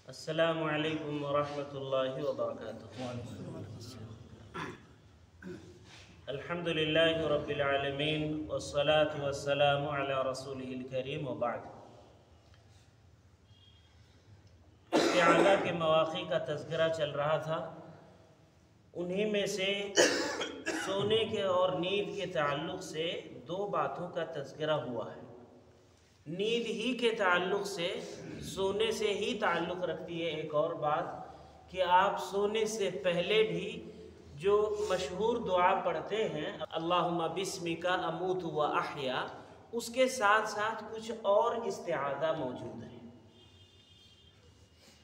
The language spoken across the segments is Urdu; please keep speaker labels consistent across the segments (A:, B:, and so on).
A: السلام علیکم ورحمۃ اللہ وبرکاتہ۔ الحمد للہ رب العالمین والصلاة والسلام علی رسولہ الکریم وبعد۔ استعاذہ کے مواقع کا تذکرہ چل رہا تھا، انہی میں سے سونے کے اور نیند کے تعلق سے دو باتوں کا تذکرہ ہوا ہے۔ نیند ہی کے تعلق سے، سونے سے ہی تعلق رکھتی ہے ایک اور بات کہ آپ سونے سے پہلے بھی جو مشہور دعا پڑھتے ہیں اللہم بسمک اموت و احیا، اس کے ساتھ ساتھ کچھ اور استعاذہ موجود ہیں۔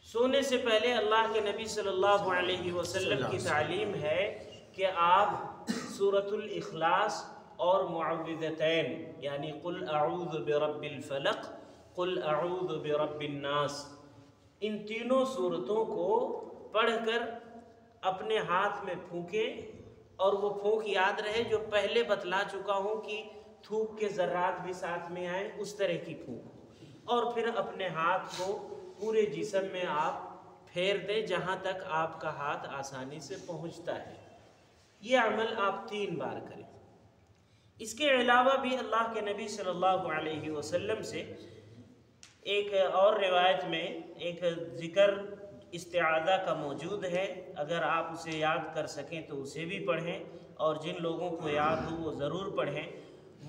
A: سونے سے پہلے اللہ کے نبی صلی اللہ علیہ وسلم کی تعلیم ہے کہ آپ سورۃ الاخلاص اور معوذتین یعنی قل اعوذ برب الفلق، قل اعوذ برب الناس، ان تینوں صورتوں کو پڑھ کر اپنے ہاتھ میں پھونکیں، اور وہ پھونک یاد رہے جو پہلے بتلا چکا ہوں کہ تھوک کے ذرات بھی ساتھ میں آئیں، اس طرح کی پھونک، اور پھر اپنے ہاتھ کو پورے جسم میں آپ پھیر دیں جہاں تک آپ کا ہاتھ آسانی سے پہنچتا ہے۔ یہ عمل آپ 3 بار کریں۔ اس کے علاوہ بھی اللہ کے نبی صلی اللہ علیہ وسلم سے ایک اور روایت میں ایک ذکر استعاذہ کا موجود ہے، اگر آپ اسے یاد کر سکیں تو اسے بھی پڑھیں، اور جن لوگوں کو یاد ہو وہ ضرور پڑھیں۔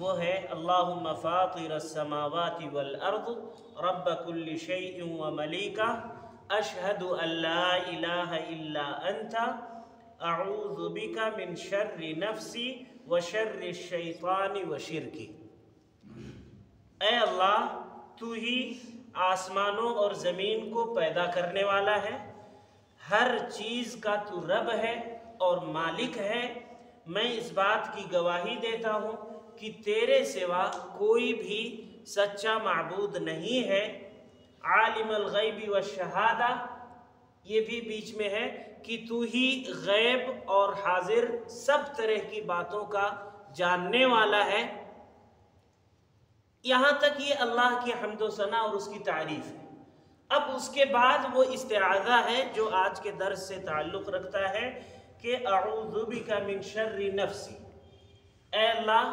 A: وہ ہے اللہم فاطر السماوات والارض رب کل شیء وملیکہ اشہد ان لا الہ الا انت اعوذ بک من شر نفسی وشر الشیطان وشرکی۔ اے اللہ، تو ہی آسمانوں اور زمین کو پیدا کرنے والا ہے، ہر چیز کا تو رب ہے اور مالک ہے۔ میں اس بات کی گواہی دیتا ہوں کہ تیرے سوا کوئی بھی سچا معبود نہیں ہے، عالم الغیب والشہادہ، یہ بھی بیچ میں ہے کہ تو ہی غیب اور حاضر سب طرح کی باتوں کا جاننے والا ہے۔ یہاں تک یہ اللہ کی حمد و ثنا اور اس کی تعریف ہے۔ اب اس کے بعد وہ استعاذہ ہے جو آج کے درس سے تعلق رکھتا ہے کہ اعوذ بک من شر نفسی، اے اللہ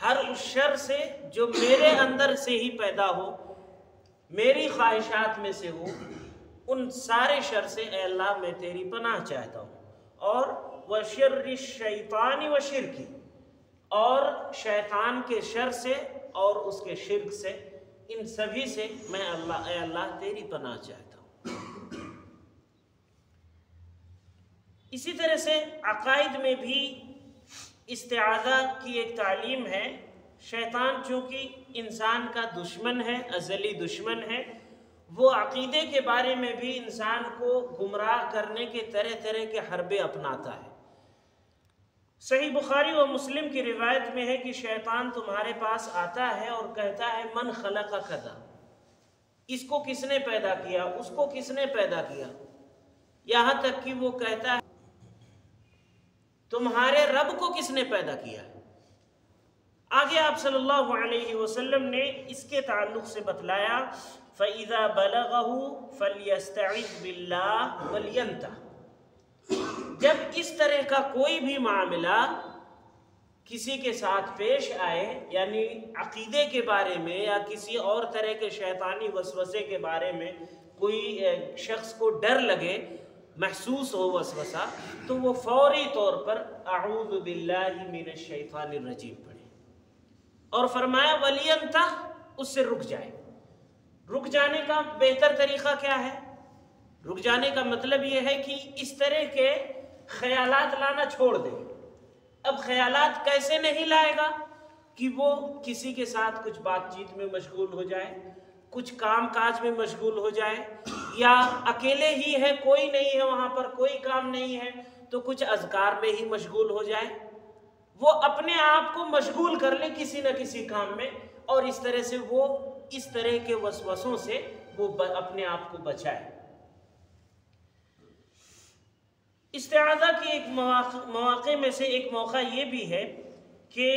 A: ہر اس شر سے جو میرے اندر سے ہی پیدا ہو، میری خواہشات میں سے ہو، ان سارے شر سے اے اللہ میں تیری پناہ چاہتا ہوں، اور وشر الشیطان وشرکی، اور شیطان کے شر سے اور اس کے شرک سے، ان سبھی سے میں اے اللہ تیری پناہ چاہتا ہوں۔ اسی طرح سے عقائد میں بھی استعاذہ کی ایک تعلیم ہے۔ شیطان چونکہ انسان کا دشمن ہے، ازلی دشمن ہے، وہ عقیدے کے بارے میں بھی انسان کو گمراہ کرنے کے طرح طرح کے حربے اپناتا ہے۔ صحیح بخاری و مسلم کی روایت میں ہے کہ شیطان تمہارے پاس آتا ہے اور کہتا ہے من خلق کذا، اس کو کس نے پیدا کیا، اس کو کس نے پیدا کیا، یہاں تک کہ وہ کہتا ہے تمہارے رب کو کس نے پیدا کیا۔ آگے آپ صلی اللہ علیہ وسلم نے اس کے تعلق سے بتلایا فَإِذَا بَلَغَهُ فَلْيَسْتَعِذْ بِاللَّهِ وَلْيَنْتَهِ، جب اس طرح کا کوئی بھی معاملہ کسی کے ساتھ پیش آئے، یعنی عقیدے کے بارے میں یا کسی اور طرح کے شیطانی وسوسے کے بارے میں کوئی شخص کو ڈر لگے، محسوس ہو وسوسہ، تو وہ فوری طور پر اعوذ باللہ من الشیطان الرجیم پڑھے، اور فرمایا وَلْيَنْتَهِ، اس سے رک جائے۔ رک جانے کا بہتر طریقہ کیا ہے؟ رک جانے کا مطلب یہ ہے کہ اس طرح کے خیالات لانا چھوڑ دے۔ اب خیالات کیسے نہیں لائے گا؟ کہ وہ کسی کے ساتھ کچھ بات چیت میں مشغول ہو جائے، کچھ کام کاج میں مشغول ہو جائے، یا اکیلے ہی ہے، کوئی نہیں ہے وہاں پر، کوئی کام نہیں ہے تو کچھ اذکار میں ہی مشغول ہو جائے۔ وہ اپنے آپ کو مشغول کر لے کسی نہ کسی کام میں، اور اس طرح سے وہ اس طرح کے وسوسوں سے وہ اپنے آپ کو بچائے۔ استعاذہ کے ایک مواقع میں سے ایک موقع یہ بھی ہے کہ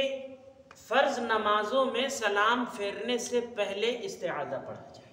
A: فرض نمازوں میں سلام پھیرنے سے پہلے استعاذہ پڑھا جائے۔